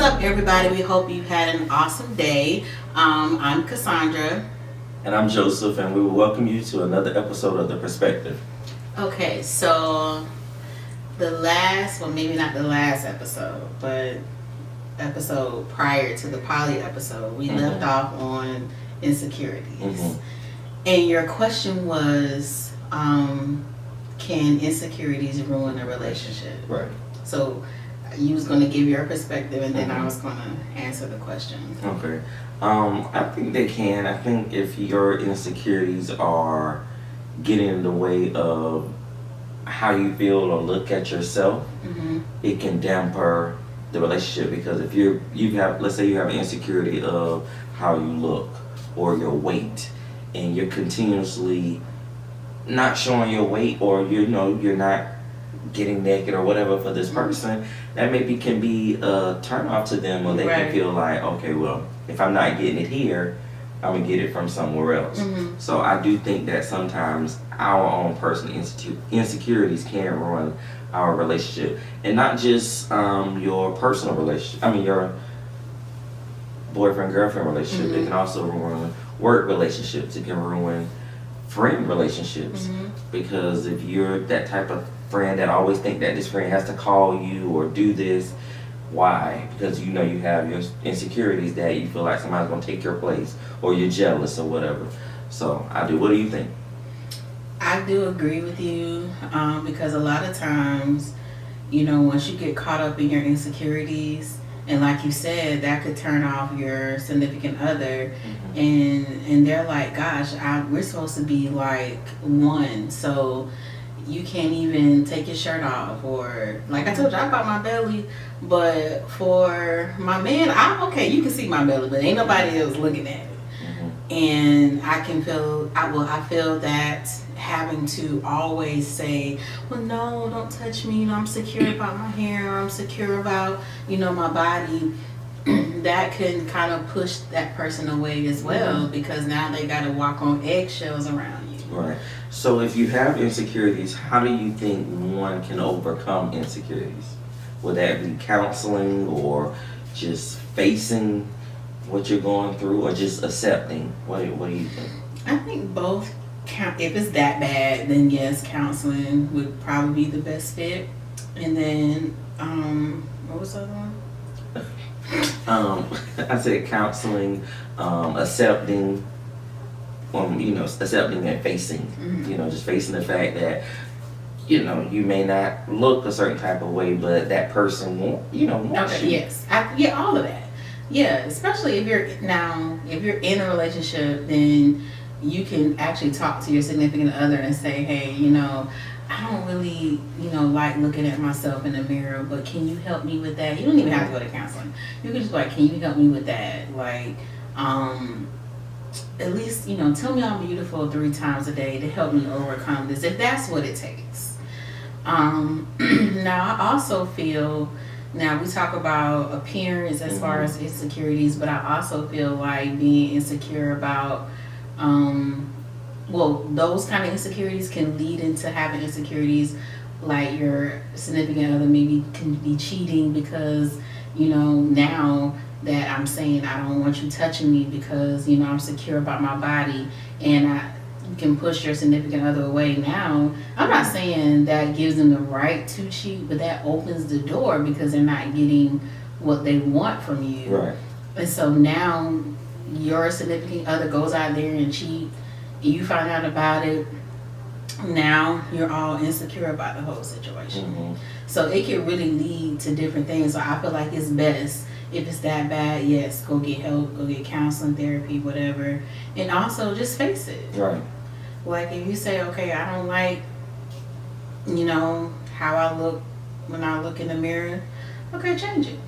up, everybody? We hope you had an awesome day. I'm Cassandra. And I'm Joseph, and we will welcome you to another episode of The Perspective. Okay, so well, maybe not the last episode, but episode prior to the poly episode, we left off on insecurities. And your question was, can insecurities ruin a relationship? Right. So you was going to give your perspective, and then I was going to answer the question. Okay. I think they can. I think if your insecurities are getting in the way of how you feel or look at yourself, it can damper the relationship. Because if let's say you have an insecurity of how you look or your weight, and you're continuously not showing your weight, or you're not getting naked or whatever for this person, that maybe can be a turn off to them, or they can feel like, okay, well, if I'm not getting it here, I'm gonna get it from somewhere else. So I do think that sometimes our own personal insecurities can ruin our relationship, and not just your personal relationship. I mean, your boyfriend-girlfriend relationship. It can also ruin work relationships. It can ruin friend relationships, because if you're that type of friend that always think that this friend has to call you or do this, why? Because you have your insecurities that you feel like somebody's gonna take your place, or you're jealous or whatever. So what do you think? I do agree with you, because a lot of times, once you get caught up in your insecurities, and like you said, that could turn off your significant other, and they're like, gosh, we're supposed to be like one, so you can't even take your shirt off, or like I told you, I bought my belly, but for my man, I'm okay, you can see my belly, but ain't nobody else looking at it. And I feel that having to always say, well, no, don't touch me, I'm secure about my hair, I'm secure about, my body, that can kind of push that person away as well, because now they got to walk on eggshells around you. Right. So if you have insecurities, how do you think one can overcome insecurities? Would that be counseling, or just facing what you're going through, or just accepting? What do you think? I think both count. If it's that bad, then yes, counseling would probably be the best fit. And then, what was the other one? I said counseling, accepting, accepting and facing. Just facing the fact that you may not look a certain type of way, but that person wants you. Yes, all of that. Yeah, especially if you're in a relationship, then you can actually talk to your significant other and say, hey, I don't really, like looking at myself in the mirror, but can you help me with that? You don't even have to go to counseling. You can just be like, can you help me with that? Like, at least, tell me I'm beautiful 3 times a day to help me overcome this, if that's what it takes. Now, I also feel, now we talk about appearance as far as insecurities, but I also feel like being insecure about, those kind of insecurities can lead into having insecurities like your significant other maybe can be cheating, because, now that I'm saying I don't want you touching me because, I'm secure about my body, and you can push your significant other away. Now, I'm not saying that gives them the right to cheat, but that opens the door because they're not getting what they want from you. Right. And so now your significant other goes out there and cheat, and you find out about it. Now you're all insecure about the whole situation. So it can really lead to different things. So I feel like it's best, if it's that bad, yes, go get help, go get counseling, therapy, whatever. And also just face it. Right. Like if you say, okay, I don't like, how I look when I look in the mirror, okay, change it.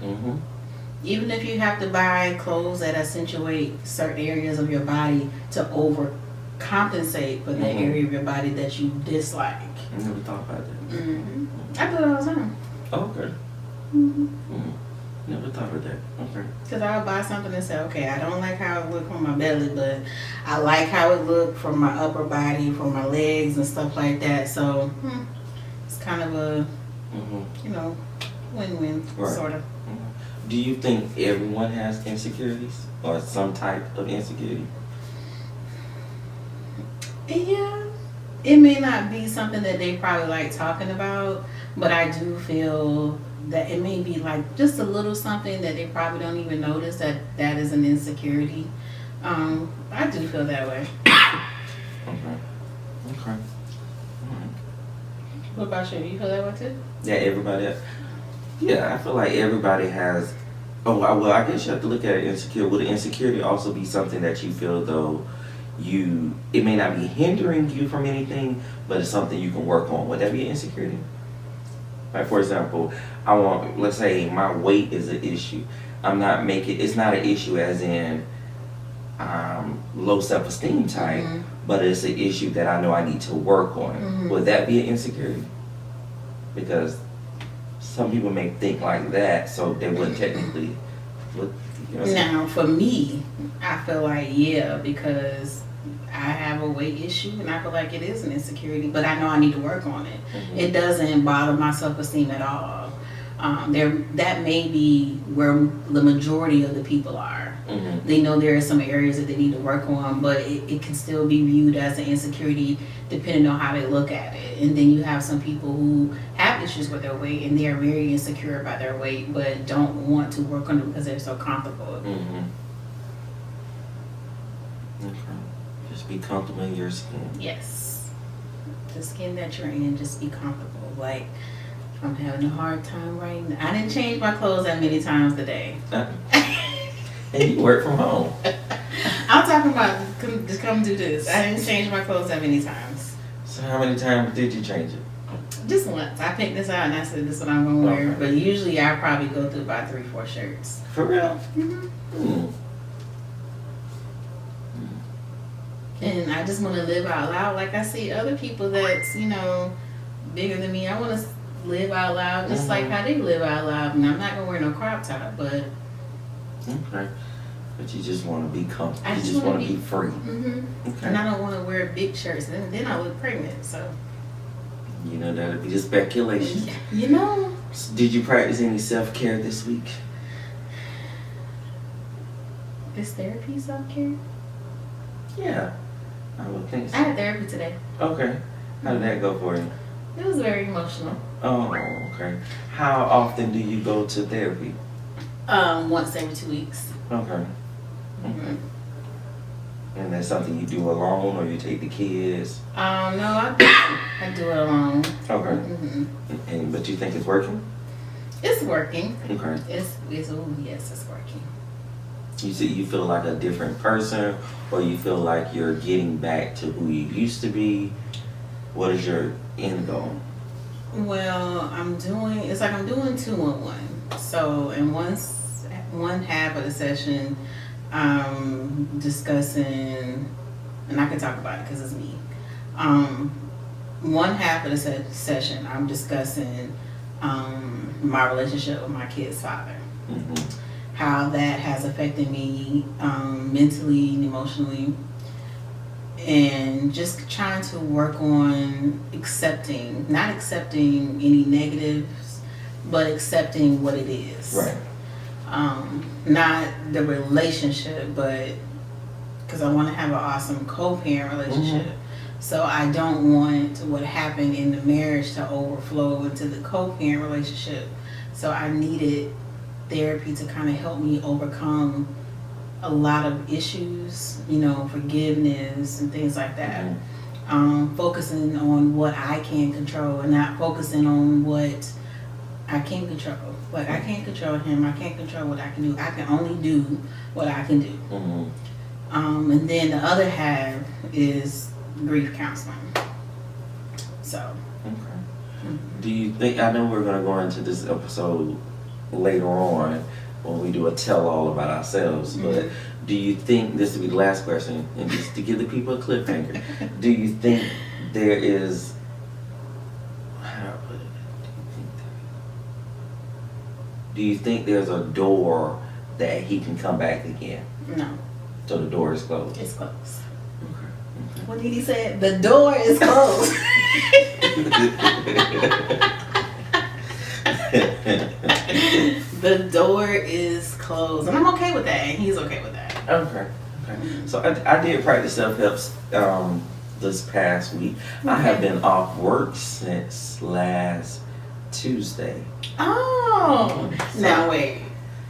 Even if you have to buy clothes that accentuate certain areas of your body to overcompensate for the area of your body that you dislike. I never thought about that. I do it all the time. Oh, okay. Never thought of that. Okay. Because I would buy something and say, okay, I don't like how it look on my belly, but I like how it look from my upper body, from my legs and stuff like that. So it's kind of a, win-win, sort of. Do you think everyone has insecurities or some type of insecurity? Yeah, it may not be something that they probably like talking about, but I do feel that it may be like just a little something that they probably don't even notice that that is an insecurity. I do feel that way. Okay. Okay. What about you? You feel that way too? Yeah, everybody. Yeah, I feel like everybody has. Oh, well, I guess you have to look at it insecure. Would an insecurity also be something that you feel though it may not be hindering you from anything, but it's something you can work on? Would that be an insecurity? Like for example, let's say my weight is an issue. It's not an issue as in low self-esteem type, but it's an issue that I know I need to work on. Would that be an insecurity? Because some people may think like that, so they wouldn't technically. Now, for me, I feel like yeah, because I have a weight issue, and I feel like it is an insecurity, but I know I need to work on it. It doesn't bother my self-esteem at all. That may be where the majority of the people are. They know there are some areas that they need to work on, but it can still be viewed as an insecurity depending on how they look at it. And then you have some people who have issues with their weight and they are very insecure about their weight, but don't want to work on it because they're so comfortable. Okay. Just be comfortable in your skin. Yes. The skin that you're in, just be comfortable. Like, I'm having a hard time right now. I didn't change my clothes that many times today. And you work from home. I'm talking about just come do this. I didn't change my clothes that many times. So how many times did you change it? Just once. I picked this out and I said this is what I'm gonna wear. But usually I probably go through about 3-4 shirts. For real? And I just want to live out loud. Like I see other people that's, bigger than me. I want to live out loud just like how they live out loud. And I'm not going to wear no crop top, but. Okay. But you just want to be comfortable. You just want to be free. Okay. And I don't want to wear big shirts. Then I look pregnant, so. That'd be the speculation. Did you practice any self-care this week? Is therapy self-care? Yeah. I would think so. I had therapy today. Okay. How did that go for you? It was very emotional. Oh, okay. How often do you go to therapy? Once every 2 weeks. Okay. And that's something you do alone, or you take the kids? No, I do it alone. Okay. But you think it's working? It's working. Okay. Yes, it's working. You feel like a different person, or you feel like you're getting back to who you used to be? What is your end goal? Well, I'm doing 2-on-1. So in one half of the session, I'm discussing, and I can talk about it because it's me. One half of the session, I'm discussing my relationship with my kid's father. How that has affected me mentally and emotionally, and just trying to work on not accepting any negatives, but accepting what it is. Right. Not the relationship, but because I want to have an awesome co-parent relationship. So I don't want what happened in the marriage to overflow into the co-parent relationship. So I needed therapy to kind of help me overcome a lot of issues, forgiveness and things like that. Focusing on what I can control and not focusing on what I can't control. Like, I can't control him. I can't control what I can do. I can only do what I can do. And then the other half is grief counseling. So. Okay. Do you think, I know we're going to go into this episode later on when we do a tell-all about ourselves, but do you think, this will be the last question, and just to give the people a cliffhanger, do you think there is, how do I put it? Do you think there's a door that he can come back again? No. So the door is closed? It's closed. Okay. What did he say? The door is closed. The door is closed, and I'm okay with that, and he's okay with that. Okay. So I did practice self-help this past week. I have been off work since last Tuesday. Oh, So- now wait,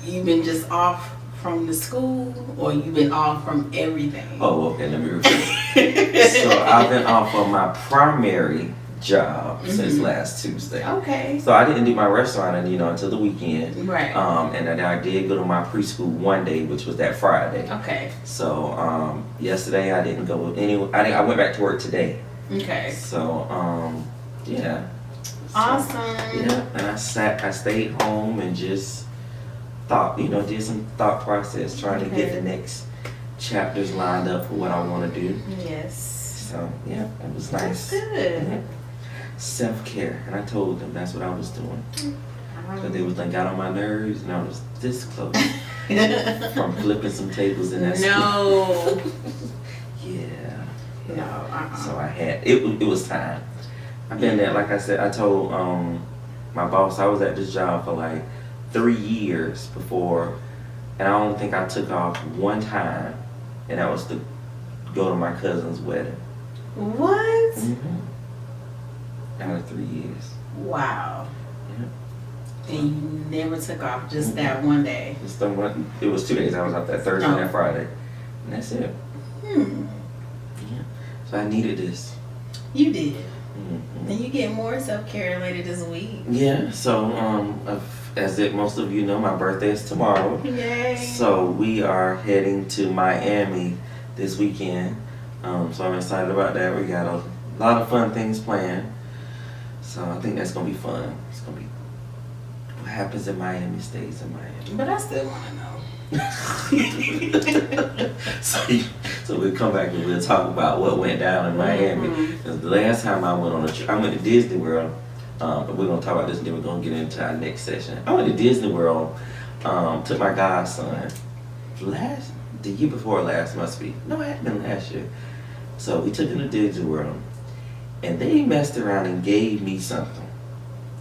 you've been just off from the school, or you've been off from everything? Oh, okay. Let me repeat. So I've been off on my primary job since last Tuesday. Okay. So I didn't do my restaurant, until the weekend. Right. And then I did go to my preschool one day, which was that Friday. Okay. So yesterday I didn't go I went back to work today. Okay. So yeah. Awesome. Yeah, and I stayed home and just thought, did some thought process, trying to get the next chapters lined up for what I want to do. Yes. So yeah, it was nice. That's good. Mhm. Self-care, and I told them that's what I was doing. Because they was like got on my nerves, and I was this close from flipping some tables in that No. school. Yeah. No. So I had it was time. I've been there, like I said, I told my boss I was at this job for like 3 years before, and I don't think I took off one time, and that was to go to my cousin's wedding. What? Out of 3 years. Wow. Yeah. And you never took off, just that one day. Just the one, it was 2 days. I was out that Thursday and that Friday, and that's it. Yeah. So I needed this. You did. And you get more self-care later this week. Yeah. So as most of you know, my birthday is tomorrow. Yay. So we are heading to Miami this weekend. So I'm excited about that. We got a lot of fun things planned. So I think that's gonna be fun. It's gonna be what happens in Miami stays in Miami. But I still want to know. So we'll come back and we'll talk about what went down in Miami. 'Cause the last time I went on a trip, I went to Disney World. But we're gonna talk about this and then we're gonna get into our next session. I went to Disney World. Took my godson the year before last must be. No, it hadn't been last year. So we took him to Disney World, and they messed around and gave me something.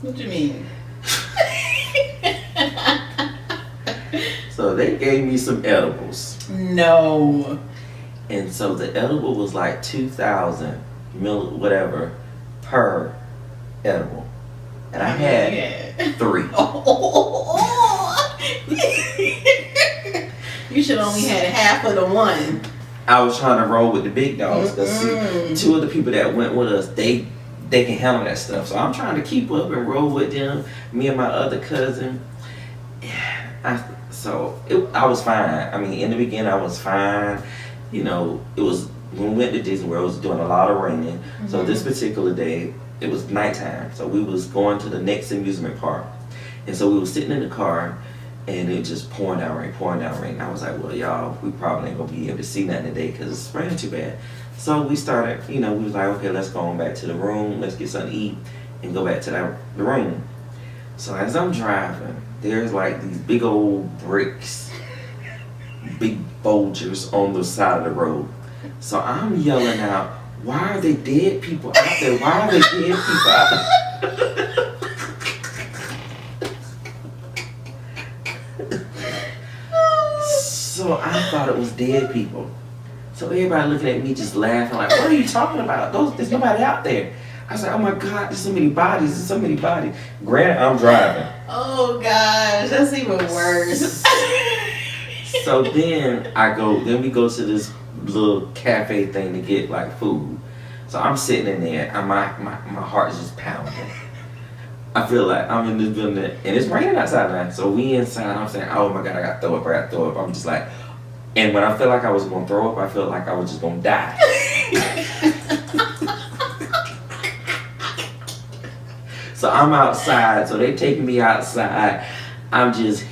What you mean? So they gave me some edibles. No. And so the edible was like 2,000 whatever per edible. And I had 3. You should only had half of the one. I was trying to roll with the big dogs because see, 2 of the people that went with us, they can handle that stuff. So I'm trying to keep up and roll with them. Me and my other cousin. I was fine. I mean, in the beginning, I was fine. It was when we went to Disney World, it was doing a lot of raining. So this particular day, it was nighttime. So we was going to the next amusement park, and so we was sitting in the car, and it just pouring down rain. I was like, well, y'all, we probably ain't gonna be able to see nothing today because it's raining too bad. So we started, we was like, okay, let's go on back to the room. Let's get something to eat and go back to the room. So as I'm driving, there's like these big old bricks, big bulgers on the side of the road. So I'm yelling out, why are they dead people out there? Why are they dead people out there? So I thought it was dead people. So everybody looking at me just laughing like, what are you talking about? There's nobody out there. I was like, oh my God, there's so many bodies. Granted, I'm driving. Oh gosh, that's even worse. So then we go to this little cafe thing to get like food. So I'm sitting in there and my heart is just pounding. I feel like I'm in this building and it's raining outside now. So we inside, I'm saying, oh my God, I got to throw up. I'm just like, and when I felt like I was going to throw up, I felt like I was just going to die. So I'm outside, so they taking me outside. I'm just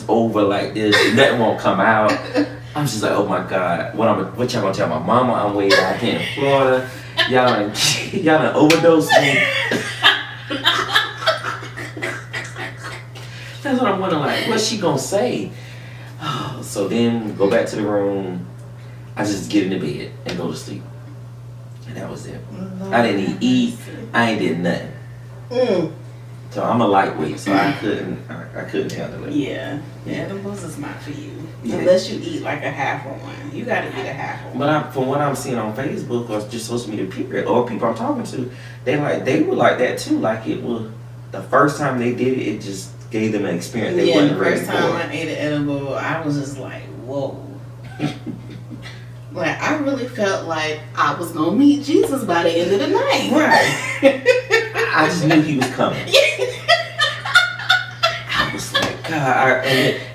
over like this. Nothing won't come out. I'm just like, oh my God, what y'all gonna tell my mama? I'm way out here in Florida. Y'all done overdosed me. That's what I'm wondering, like, what's she gonna say? So then go back to the room. I just get into bed and go to sleep, and that was it. I didn't eat. I ain't did nothing. So I'm a lightweight, so I couldn't handle it. Yeah, edibles is not for you. Yeah. Unless you eat like a half of one. You gotta eat a half of one. But from what I'm seeing on Facebook or just social media, period, or people I'm talking to, they were like that too. Like it was the first time they did it, it just gave them an experience they wasn't the ready first for. time I ate an edible, I was just like, whoa. Like I really felt like I was gonna meet Jesus by the end of the night. Right. I just knew he was coming. I was like, God.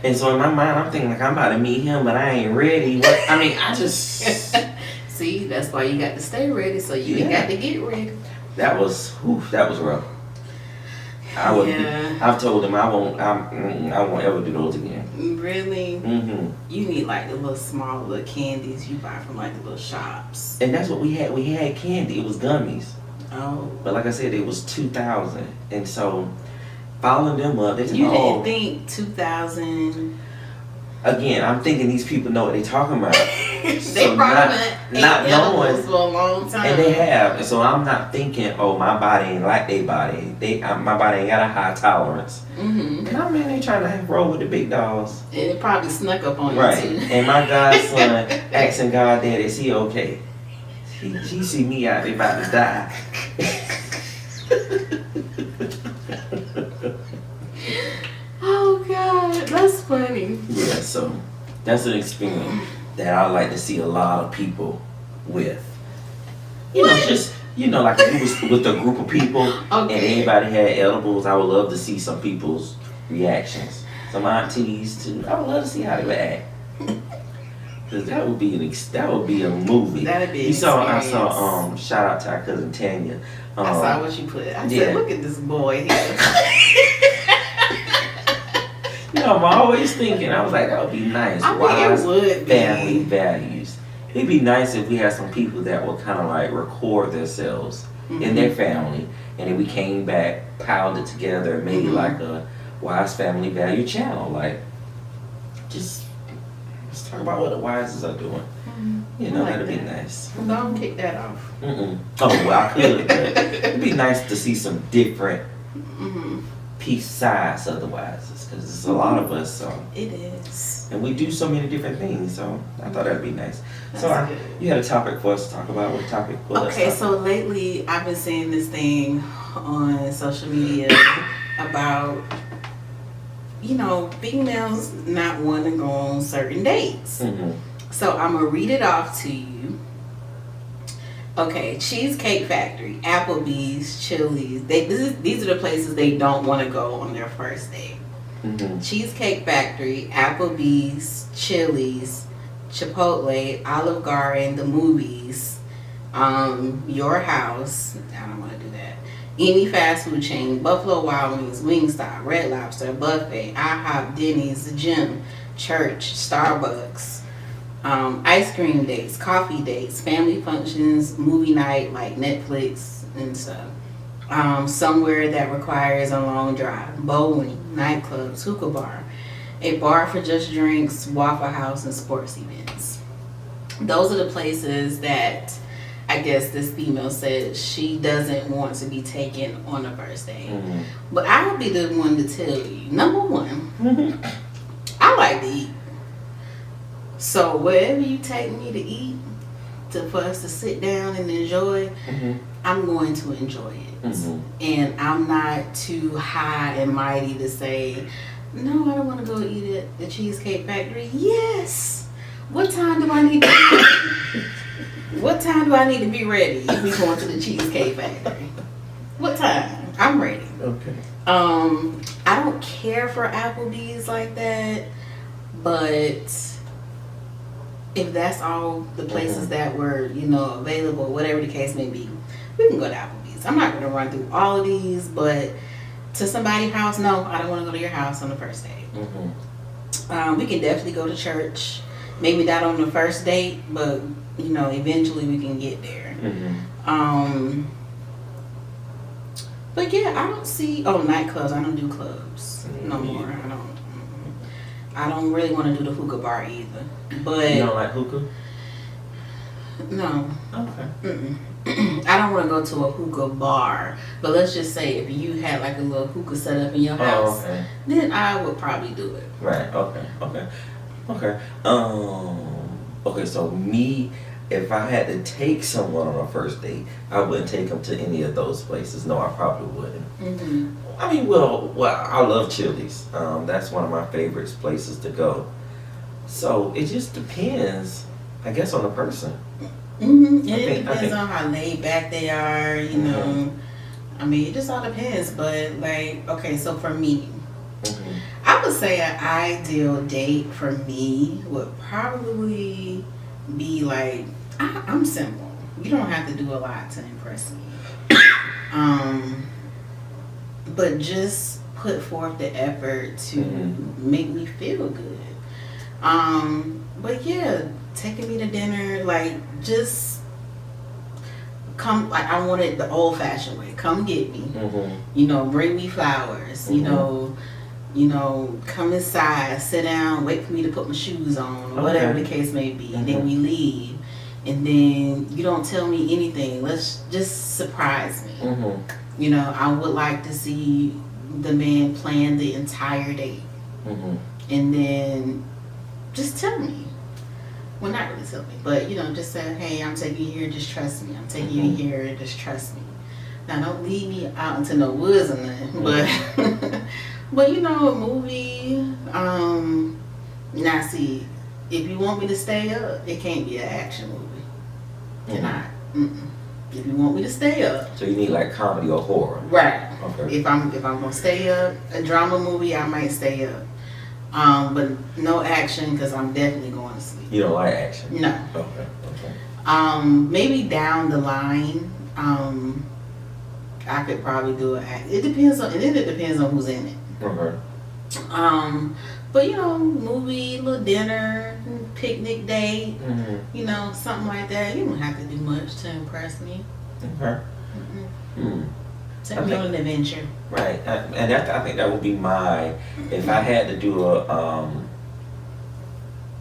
And so in my mind, I'm thinking, like, I'm about to meet him, but I ain't ready. I just... See, that's why you got to stay ready, so you ain't got to get ready. That was rough. I've told him I won't ever do those again. Really? Mm-hmm. You need like the little small little candies you buy from like the little shops. And that's what we had. We had candy. It was gummies. Oh. But like I said, it was 2000. And so following them up, they said, you didn't think 2000. Again, I'm thinking these people know what they're talking about. They so probably not knowing for a long time. And they have. And so I'm not thinking, oh, my body ain't like their body. My body ain't got a high tolerance. Mm-hmm. And I'm in there trying to roll with the big dogs. And it probably snuck up on right. you too. And my godson asking God, Daddy, is he okay? He see me out there about to die. Oh God, that's funny. Yeah, so that's an experience that I like to see a lot of people with. You know, just like if it was with a group of people and everybody had edibles, I would love to see some people's reactions. Some aunties too. I would love to see how they would act. Cause that would be a movie. That'd be. I saw shout out to our cousin Tanya. I saw what you put. I said, look at this boy here. I'm always thinking. I was like, that would be nice. It would be. Family values. It'd be nice if we had some people that would kind of like record themselves in their family, and then we came back, piled it together, and made like a Wise Family Value channel. Like, just let's talk about what the Wises are doing. That'd be nice. Don't kick that off. Oh, well, I could, but it'd be nice to see some different piece sides of the Wises, because there's a lot of us. So it is. And we do so many different things, so I thought that'd be nice. You had a topic for us to talk about. What topic? Okay, so lately I've been seeing this thing on social media about, females not wanting to go on certain dates. Mm-hmm. So I'm going to read it off to you. Okay, Cheesecake Factory, Applebee's, Chili's. These are the places they don't want to go on their first date. Mm-hmm. Cheesecake Factory, Applebee's, Chili's, Chipotle, Olive Garden, the movies, your house. I don't want to do that. Any fast food chain, Buffalo Wild Wings, Wingstop, Red Lobster, Buffet, IHOP, Denny's, the gym, church, Starbucks, ice cream dates, coffee dates, family functions, movie night like Netflix and stuff. Somewhere that requires a long drive, bowling, nightclubs, hookah bar, a bar for just drinks, Waffle House, and sports events. Those are the places that I guess this female said she doesn't want to be taken on a first date. Mm-hmm. But I'll be the one to tell you, number one, I like to eat. So wherever you take me to eat, for us to sit down and enjoy, I'm going to enjoy it. Mm-hmm. And I'm not too high and mighty to say, no, I don't want to go eat at the Cheesecake Factory. Yes. What time do I need to be ready if we going to the Cheesecake Factory? What time? I'm ready. Okay. I don't care for Applebee's like that, but if that's all the places that were, available, whatever the case may be, we can go to Applebee's. I'm not going to run through all of these, but to somebody's house, no, I don't want to go to your house on the first date. Mm-hmm. We can definitely go to church. Maybe not on the first date, but, eventually we can get there. Mm-hmm. But yeah, I don't see, nightclubs. I don't do clubs no more. I don't really want to do the hookah bar either. But you don't like hookah? No. Okay. I don't want to go to a hookah bar, but let's just say if you had like a little hookah set up in your house, okay. then I would probably do it. Right. Okay. Okay. Okay. Okay. So me, if I had to take someone on a first date, I wouldn't take them to any of those places. No, I probably wouldn't. I mean, well, I love Chili's. That's one of my favorite places to go. So it just depends, I guess, on the person. It depends on how laid back they are, you know. I mean, it just all depends. But like, okay, so for me, I would say an ideal date for me would probably be like, I'm simple. You don't have to do a lot to impress me. But just put forth the effort to make me feel good. But yeah, taking me to dinner, like just come. Like I want it the old-fashioned way. Come get me. You know, bring me flowers. You know, come inside, sit down, wait for me to put my shoes on, or whatever the case may be. And then we leave, and then you don't tell me anything. Let's just surprise me. You know, I would like to see the man plan the entire date, and then just tell me. Well, not really tell me, but you know, just say, hey, I'm taking you here, just trust me. I'm taking you here, just trust me. Now, don't lead me out into no woods or nothing, but you know, a movie. Now, see, if you want me to stay up, it can't be an action movie. Cannot. If you want me to stay up, so you need like comedy or horror, right? Okay. If I'm gonna stay up, a drama movie, I might stay up. But no action because I'm definitely going to sleep. You don't like action? No. Okay. Maybe down the line, I could probably do it. It depends on, and then it depends on who's in it. Okay. But you know, movie, little dinner, picnic date, you know, something like that. You don't have to do much to impress me. Okay. Take me on an adventure. Right, and that, I think that would be my. If I had to do an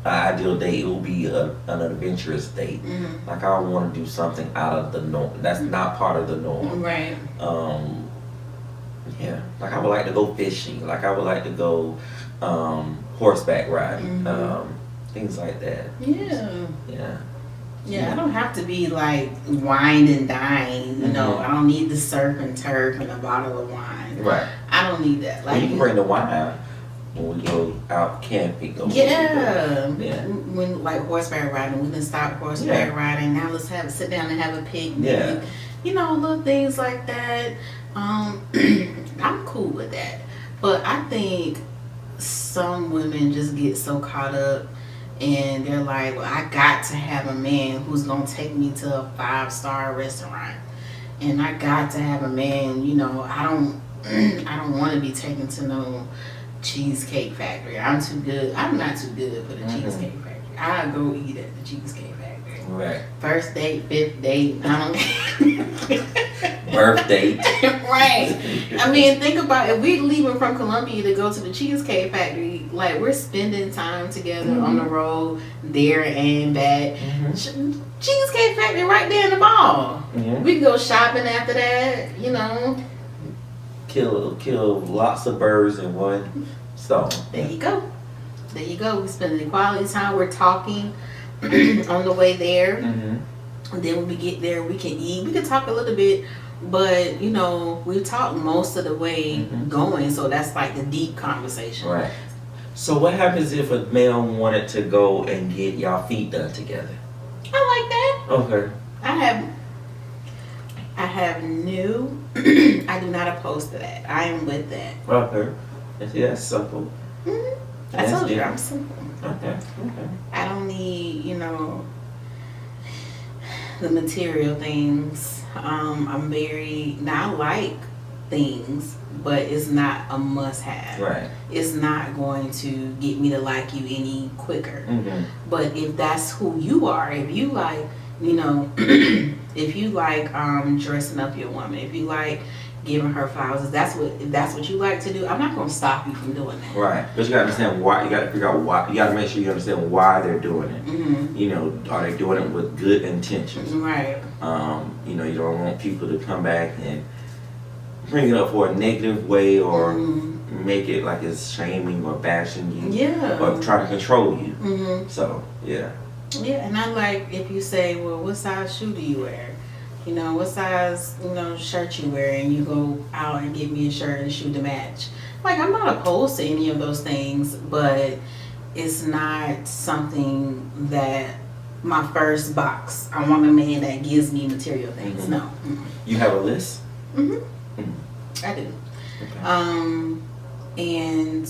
ideal date, it would be an adventurous date. Like I want to do something out of the norm. That's not part of the norm. Right. Yeah. Like I would like to go fishing. Like I would like to go horseback riding. Things like that. Yeah. Yeah. Yeah, I don't have to be like wine and dine, you know. I don't need the surf and turf and a bottle of wine. Right. I don't need that. Like well, you can bring the wine when we go out camping. Yeah. When like horseback riding, we can stop horseback riding. Now let's sit down and have a picnic. Yeah. You know, little things like that. I'm cool with that. But I think some women just get so caught up and they're like, well, I got to have a man who's going to take me to a 5-star restaurant. And I got to have a man, you know, I don't want to be taken to no Cheesecake Factory. I'm not too good for the Cheesecake Factory. I'll go eat at the Cheesecake Factory. Right. First date, 5th date, birth date. Right. I mean, think about if we're leaving from Columbia to go to the Cheesecake Factory, like we're spending time together on the road, there and back. Cheesecake Factory right there in the mall. We can go shopping after that, you know. Kill lots of birds in one stone. There you go. There you go. We're spending quality time. We're talking on the way there. And then when we get there, we can eat. We can talk a little bit, but you know, we talk most of the way going. So that's like the deep conversation. Right. So what happens if a male wanted to go and get y'all feet done together? I like that. Okay. I have new. I do not oppose to that. I am with that. Okay. See, that's simple. I told you I'm simple. Okay. I don't need, you know, the material things. I'm very. Now I like things, but it's not a must-have. Right. It's not going to get me to like you any quicker. But if that's who you are, if you like, you know, if you like dressing up your woman, if you like, giving her flowers. If that's what you like to do, I'm not gonna stop you from doing that. Right, but you gotta understand why. You gotta figure out why. You gotta make sure you understand why they're doing it. Mm-hmm. You know, are they doing it with good intentions? Right. You know, you don't want people to come back and bring it up for a negative way or make it like it's shaming or bashing you. Yeah. Or trying to control you. Mm-hmm. So yeah. Yeah, and I like if you say, well, what size shoe do you wear? You know, what size, shirt you wear, and you go out and get me a shirt and shoe to match. Like, I'm not opposed to any of those things, but it's not something that my first box. I want a man that gives me material things. Mm-hmm. No. Mm-hmm. You have a list? I do. Okay. And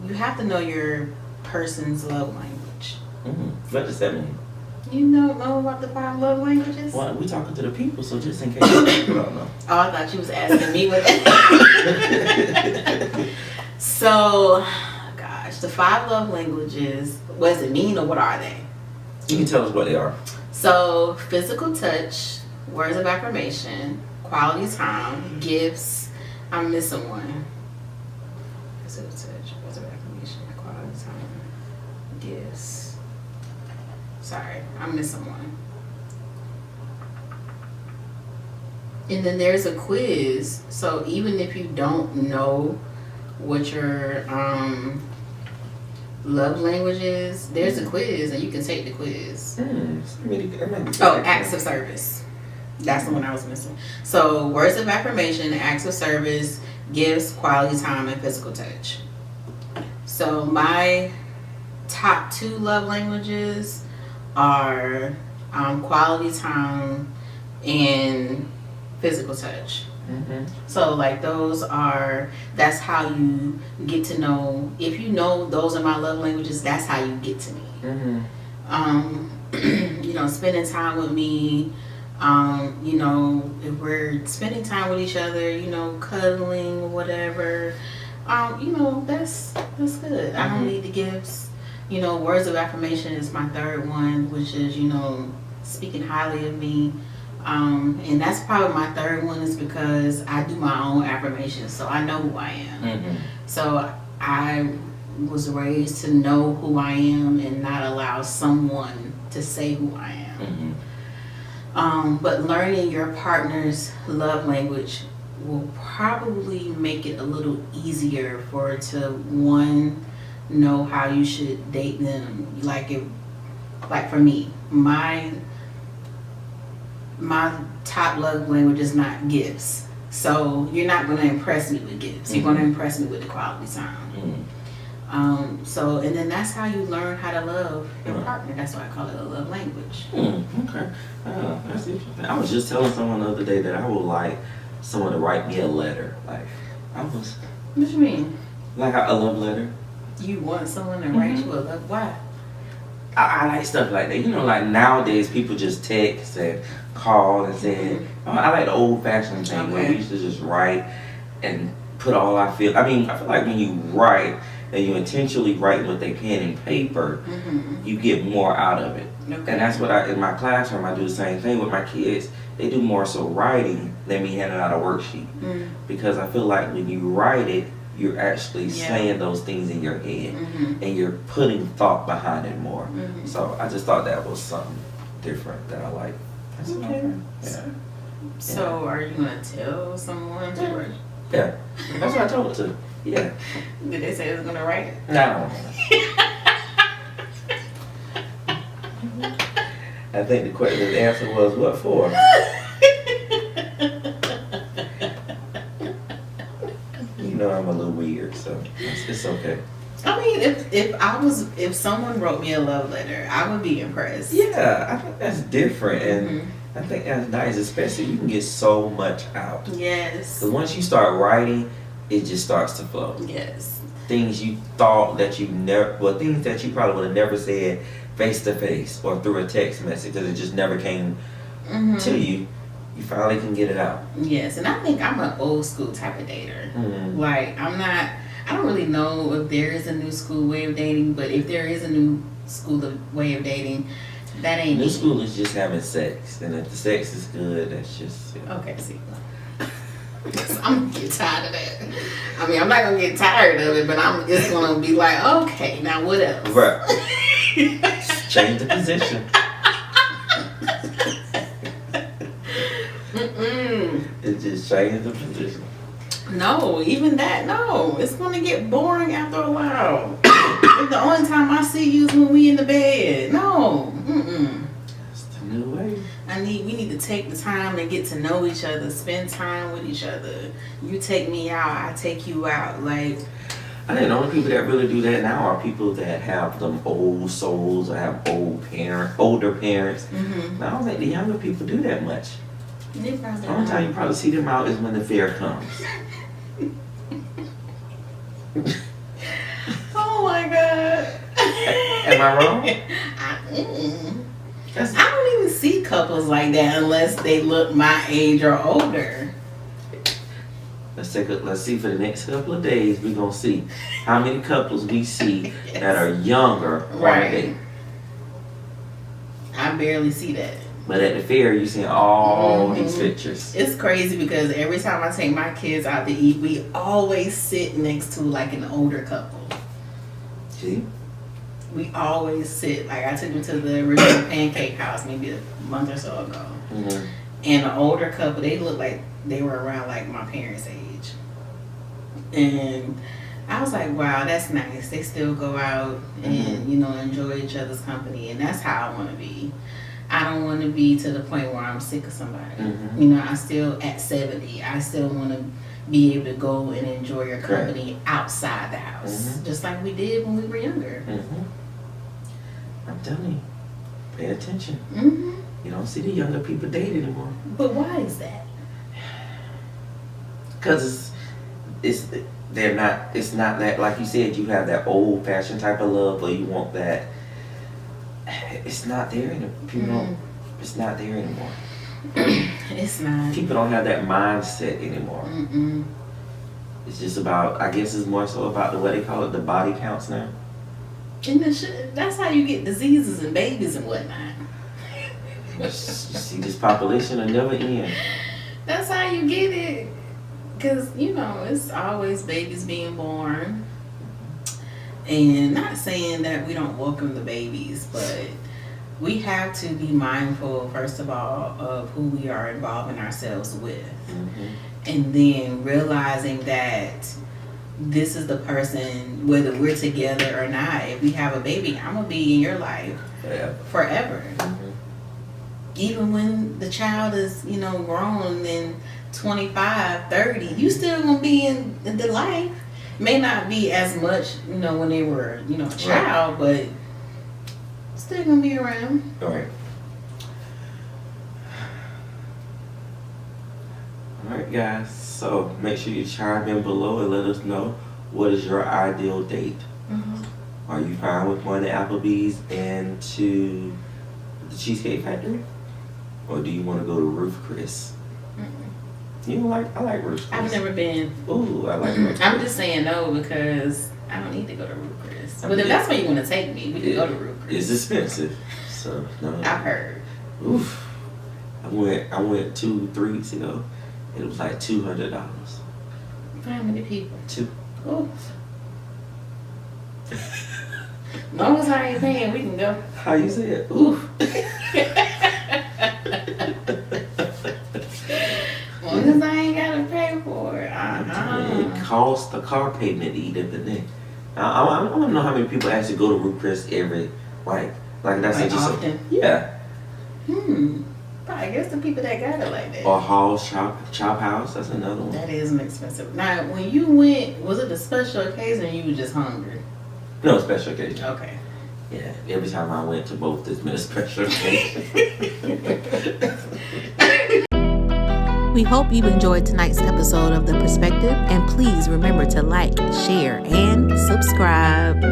you have to know your person's love language. What does that mean? You know about the 5 love languages? Well, we talking to the people, so just in case people don't know. Oh, I thought you was asking me what. So, gosh, the 5 love languages. What does it mean, or what are they? You can tell us what they are. So, physical touch, words of affirmation, quality time, gifts. I'm missing one. Physical touch, words of affirmation, quality time, gifts. Sorry, I'm missing one. And then there's a quiz. So even if you don't know what your love language is, there's a quiz and you can take the quiz. Acts of service. That's the one I was missing. So words of affirmation, acts of service, gifts, quality time, and physical touch. So my top 2 love languages are quality time and physical touch. So like that's how you get to know. If you know those are my love languages, that's how you get to me. Spending time with me, if we're spending time with each other, cuddling or whatever, that's good. I don't need the gifts. Words of affirmation is my 3rd one, which is, speaking highly of me. And that's probably my 3rd one is because I do my own affirmations, so I know who I am. So I was raised to know who I am and not allow someone to say who I am. But learning your partner's love language will probably make it a little easier for know how you should date them. Like for me, my top love language is not gifts. So you're not going to impress me with gifts. You're going to impress me with the quality time. And then that's how you learn how to love your partner. That's why I call it a love language. Okay. That's interesting. I was just telling someone the other day that I would like someone to write me a letter. What you mean? Like a love letter. You want someone to write you a love? Why? I like stuff like that. Like nowadays people just text and call and say, I like the old fashioned thing where we used to just write and put all I feel. I feel like when you write and you intentionally write with a pen and paper, you get more out of it. And that's what in my classroom I do the same thing with my kids. They do more so writing than me handing out a worksheet. Because I feel like when you write it, you're actually saying those things in your head and you're putting thought behind it more. So I just thought that was something different that I like. So are you going to tell someone to write? Yeah, that's what I told her to. Yeah. Did they say it was going to write it? No. I think the answer was, what for? I'm a little weird, so it's okay. If someone wrote me a love letter, I would be impressed. Yeah, I think that's different, and I think that's nice, especially you can get so much out. Yes. Because once you start writing, it just starts to flow. Yes. Things you thought that things that you probably would have never said face to face or through a text message because it just never came to you. You finally can get it out. Yes, and I think I'm an old school type of dater. I don't really know if there is a new school way of dating, but if there is a new school way of dating, that ain't new school is just having sex, and if the sex is good, that's just okay. See, Because I'm gonna get tired of that. I mean, I'm not gonna get tired of it, but I'm just gonna be like, okay, now what else? Right. Change the position. It just changed the position. No, even that, no. It's gonna get boring after a while. The only time I see you is when we in the bed. No. That's the new way. We need to take the time to get to know each other, spend time with each other. You take me out, I take you out. Like, I think the only people that really do that now are people that have them old souls or have older parents. mm-hmm. I don't think the younger people do that much. The The only time you probably see them out is when the fair comes. Oh my God. Am I wrong? I don't even see couples like that unless they look my age or older. Let's see for the next couple of days. We're gonna see how many couples we see that are younger on a date. I barely see that. But at the fair, you see all these pictures. It's crazy because every time I take my kids out to eat, we always sit next to like an older couple. See? We always sit. Like I took them to the original Pancake House maybe a month or so ago. Mm-hmm. And an older couple, they looked like they were around like my parents' age. And I was like, wow, that's nice. They still go out and, enjoy each other's company. And that's how I want to be. I don't want to be to the point where I'm sick of somebody. Mm-hmm. I still, at 70, I still want to be able to go and enjoy your company outside the house. Just like we did when we were younger. I'm telling you, pay attention. Mm-hmm. You don't see the younger people date anymore. But why is that? Because it's not that, like you said, you have that old fashioned type of love, or you want that. It's not there anymore. It's not there anymore. It's not. People don't have that mindset anymore. It's just about, I guess it's more so about what they call it, the body counts now. And that's how you get diseases and babies and whatnot. You see, this population will never end. That's how you get it. Because, it's always babies being born. And not saying that we don't welcome the babies, but we have to be mindful, first of all, of who we are involving ourselves with. And then realizing that this is the person, whether we're together or not, if we have a baby, I'm going to be in your life forever. Even when the child is, grown and 25, 30, you still going to be in the life. May not be as much, when they were, a child, but still going to be around. All right, guys. So make sure you chime in below and let us know, what is your ideal date? Are you fine with going to Applebee's and to the Cheesecake Factory? Or do you want to go to Ruth Chris? You don't like? I like Ruth Chris. I've never been. Ooh, I like Ruth Chris. I'm just saying no because I don't need to go to Ruth Chris. But if that's where you want to take me, we can go to Ruth Chris. It's expensive, so no. I've heard. Oof. I went 2-3 weeks ago. It was like $200. For how many people? 2. Ooh. As long as I ain't paying, we can go. How you say it? Oof. As long as I ain't gotta pay for it. It costs the car payment to eat up in there. I don't know how many people actually go to Ruth Chris every like that's like just often. Yeah. But I guess the people that got it like that. Or Hall's Chop House. That's another one. That is an expensive. Now, when you went, was it a special occasion or you were just hungry? No, special occasion. Okay. Yeah, every time I went to both, there's been a special occasion. We hope you enjoyed tonight's episode of The Perspective, and please remember to like, share, and subscribe.